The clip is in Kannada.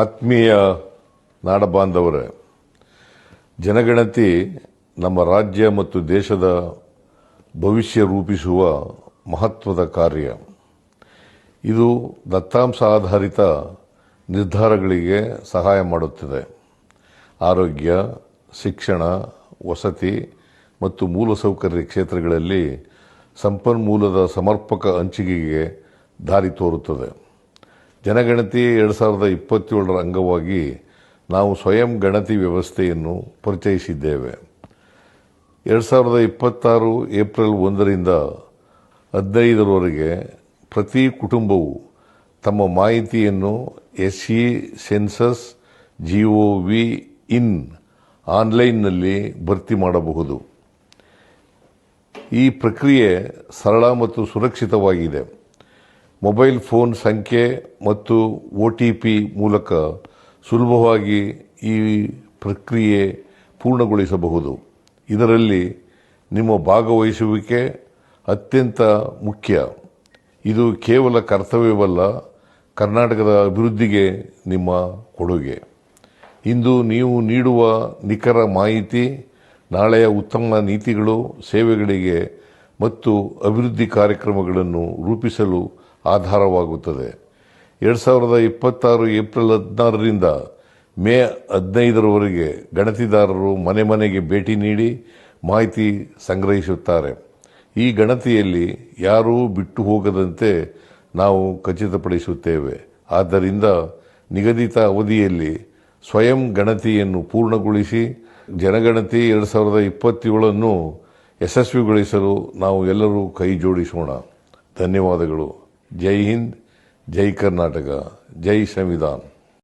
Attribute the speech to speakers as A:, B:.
A: ಆತ್ಮೀಯ ನಾಡಬಾಂಧವರೇ, ಜನಗಣತಿ ನಮ್ಮ ರಾಜ್ಯ ಮತ್ತು ದೇಶದ ಭವಿಷ್ಯ ರೂಪಿಸುವ ಮಹತ್ವದ ಕಾರ್ಯ. ಇದು ದತ್ತಾಂಶ ಆಧಾರಿತ ನಿರ್ಧಾರಗಳಿಗೆ ಸಹಾಯ ಮಾಡುತ್ತದೆ. ಆರೋಗ್ಯ, ಶಿಕ್ಷಣ, ವಸತಿ ಮತ್ತು ಮೂಲಸೌಕರ್ಯ ಕ್ಷೇತ್ರಗಳಲ್ಲಿ ಸಂಪನ್ಮೂಲದ ಸಮರ್ಪಕ ಹಂಚಿಕೆಗೆ ದಾರಿ ತೋರುತ್ತದೆ. ಜನಗಣತಿ 2027ರ ಅಂಗವಾಗಿ ನಾವು ಸ್ವಯಂ ಗಣತಿ ವ್ಯವಸ್ಥೆಯನ್ನು ಪರಿಚಯಿಸಿದ್ದೇವೆ. 2026 ಏಪ್ರಿಲ್ 1ರಿಂದ 15ರವರೆಗೆ ಪ್ರತಿ ಕುಟುಂಬವು ತಮ್ಮ ಮಾಹಿತಿಯನ್ನು SE ಸೆನ್ಸಸ್ GOV-in ಆನ್ಲೈನ್ನಲ್ಲಿ ಭರ್ತಿ ಮಾಡಬಹುದು. ಈ ಪ್ರಕ್ರಿಯೆ ಸರಳ ಮತ್ತು ಸುರಕ್ಷಿತವಾಗಿದೆ. ಮೊಬೈಲ್ ಫೋನ್ ಸಂಖ್ಯೆ ಮತ್ತು OTP ಮೂಲಕ ಸುಲಭವಾಗಿ ಈ ಪ್ರಕ್ರಿಯೆ ಪೂರ್ಣಗೊಳಿಸಬಹುದು. ಇದರಲ್ಲಿ ನಿಮ್ಮ ಭಾಗವಹಿಸುವಿಕೆ ಅತ್ಯಂತ ಮುಖ್ಯ. ಇದು ಕೇವಲ ಕರ್ತವ್ಯವಲ್ಲ, ಕರ್ನಾಟಕದ ಅಭಿವೃದ್ಧಿಗೆ ನಿಮ್ಮ ಕೊಡುಗೆ. ಇಂದು ನೀವು ನೀಡುವ ನಿಖರ ಮಾಹಿತಿ ನಾಳೆಯ ಉತ್ತಮ ನೀತಿಗಳು, ಸೇವೆಗಳಿಗೆ ಮತ್ತು ಅಭಿವೃದ್ಧಿ ಕಾರ್ಯಕ್ರಮಗಳನ್ನು ರೂಪಿಸಲು ಆಧಾರವಾಗುತ್ತದೆ. 2026 ಏಪ್ರಿಲ್ 16ರಿಂದ ಮೇ 15ರವರೆಗೆ ಗಣತಿದಾರರು ಮನೆ ಮನೆಗೆ ಭೇಟಿ ನೀಡಿ ಮಾಹಿತಿ ಸಂಗ್ರಹಿಸುತ್ತಾರೆ. ಈ ಗಣತಿಯಲ್ಲಿ ಯಾರೂ ಬಿಟ್ಟು ಹೋಗದಂತೆ ನಾವು ಖಚಿತಪಡಿಸುತ್ತೇವೆ. ಆದ್ದರಿಂದ ನಿಗದಿತ ಅವಧಿಯಲ್ಲಿ ಸ್ವಯಂ ಗಣತಿಯನ್ನು ಪೂರ್ಣಗೊಳಿಸಿ ಜನಗಣತಿ 2027 ಯಶಸ್ವಿಗೊಳಿಸಲು ನಾವು ಎಲ್ಲರೂ ಕೈ ಜೋಡಿಸೋಣ. ಧನ್ಯವಾದಗಳು. ಜೈ ಹಿಂದ್, ಜೈ ಕರ್ನಾಟಕ, ಜೈ ಸಂವಿಧಾನ್.